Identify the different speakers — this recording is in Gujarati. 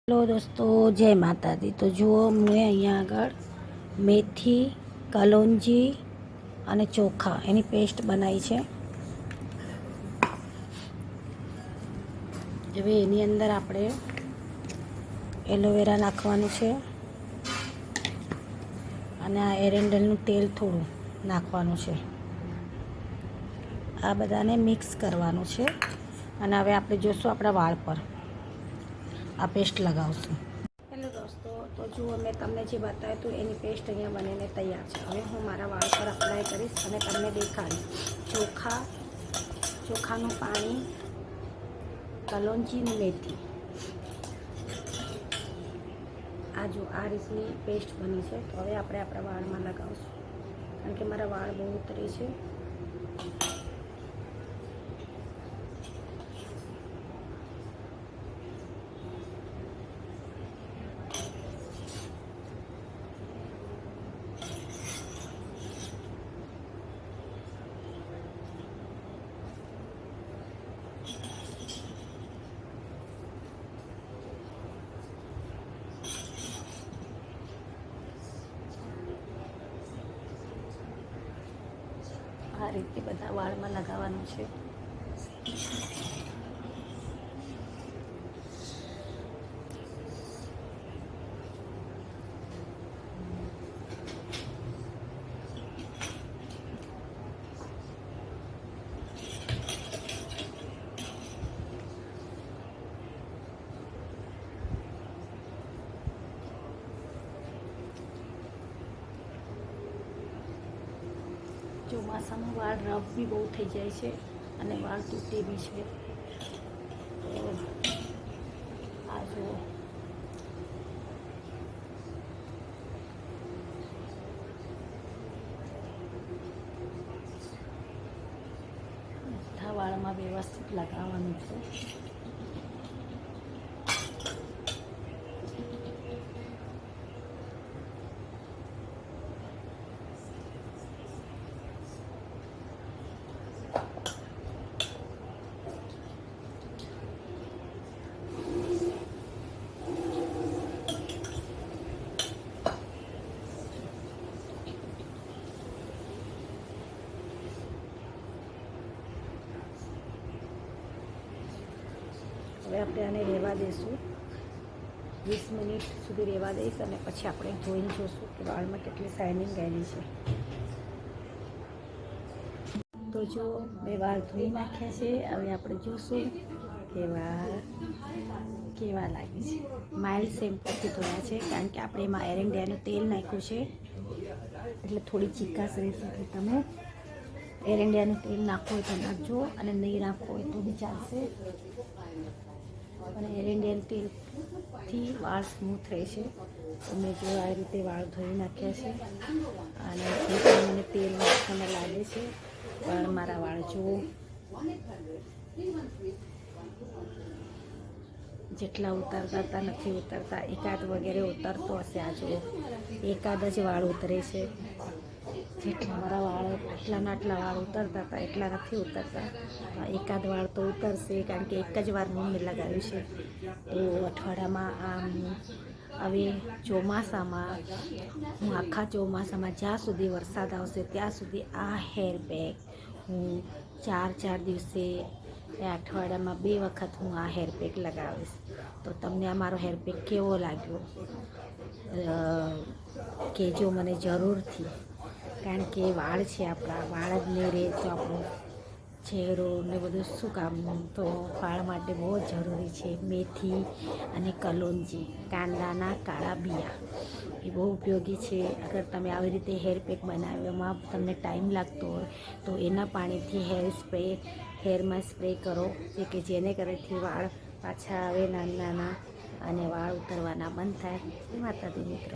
Speaker 1: હેલો દોસ્તો, જય માતાજી. તો જુઓ, મેં અહીંયા આગળ મેથી, કલોંજી અને ચોખા એની પેસ્ટ બનાવી છે. હવે એની અંદર આપણે એલોવેરા નાખવાનું છે અને આ એરંડલનું તેલ થોડું નાખવાનું છે. આ બધાને મિક્સ કરવાનું છે અને હવે આપણે જોઈશું આપણા વાળ પર આ પેસ્ટ લગાવશું. હેલો દોસ્તો, તો જુઓ, મેં તમને જે બતાવ્યું હતું એની પેસ્ટ અહીંયા બનીને તૈયાર છે. હવે હું મારા વાળ પર અપ્લાય કરીશ અને તમને દેખાડીશ ચોખાનું પાણી, કલોંજી અને મેથી. આ રીતની પેસ્ટ બની છે. તો હવે આપણે આપણા વાળમાં લગાવશું, કારણ કે મારા વાળ બહુ ઉતરે છે. આ રીતે બધા વાળમાં લગાવવાનું છે. ચોમાસામાં વાળ રફ બી બહુ થઈ જાય છે અને વાળ તૂટે બી છે. તો આ જુઓ, બધા વાળમાં વ્યવસ્થિત લગાવવાનું છે. હવે આપણે આને રહેવા દઈશું, 20 મિનિટ સુધી રહેવા દઈશ અને પછી આપણે જોઈને જોઈશું કે વાળમાં કેટલી શાઇનિંગ આવેલી છે. તો જો મેં વાળ ધોઈ નાખ્યા છે. હવે આપણે જોઈશું કે વાળ કેવા લાગે છે. માઇલ્ડ શેમ્પૂથી ધોયા છે, કારણ કે આપણે એમાં એરંડિયાનું તેલ નાખ્યું છે એટલે થોડી ચીકાશ રહેશે. એટલે તમે એરંડિયાનું તેલ નાખો હોય તો નાખજો અને નહીં નાખો હોય તો બી ચાલશે. અને એરંડિયાનું તેલથી વાળ સ્મૂથ રહેશે. તો મેં જો આ રીતે વાળ ધોઈ નાખ્યા છે અને જે પણ મને તેલ નાખવાના લાગે છે પણ મારા વાળ જુઓ જેટલા ઉતરતા હતા નથી ઉતરતા, એકાદ વગેરે ઉતરતો હશે. આ જુઓ, એકાદ જ વાળ ઉતરે છે. જેટલા મારા વાળ આટલા વાળ ઉતરતા હતા એટલા નથી ઉતરતા. એકાદ વાળ તો ઉતરશે, કારણ કે એક જ વાર મેં લગાવ્યું છે. તો અઠવાડિયામાં હવે ચોમાસામાં હું આખા ચોમાસામાં જ્યાં સુધી વરસાદ આવશે ત્યાં સુધી આ હેર પેક હું 4 દિવસે અઠવાડિયામાં 2 વખત હું આ હેર પેક લગાવીશ. તો તમને આ મારો હેર પેક કેવો લાગ્યો કહેજો મને જરૂરથી, કારણ કે વાળ છે આપણા, વાળ જ નહીં રહે તો આપણો ચહેરો ને બધું શું કામનું. તો વાળ માટે બહુ જ જરૂરી છે મેથી અને કલોંજી, કાંદાના કાળા બિયા, એ બહુ ઉપયોગી છે. અગર તમે આવી રીતે હેર પેક બનાવવામાં તમને ટાઈમ લાગતો હોય તો એના પાણીથી હેરમાં સ્પ્રે કરો, કે જેને કરેથી વાળ પાછા આવે નાના અને વાળ ઉતરવાના બંધ થાય. માતાજી મિત્ર.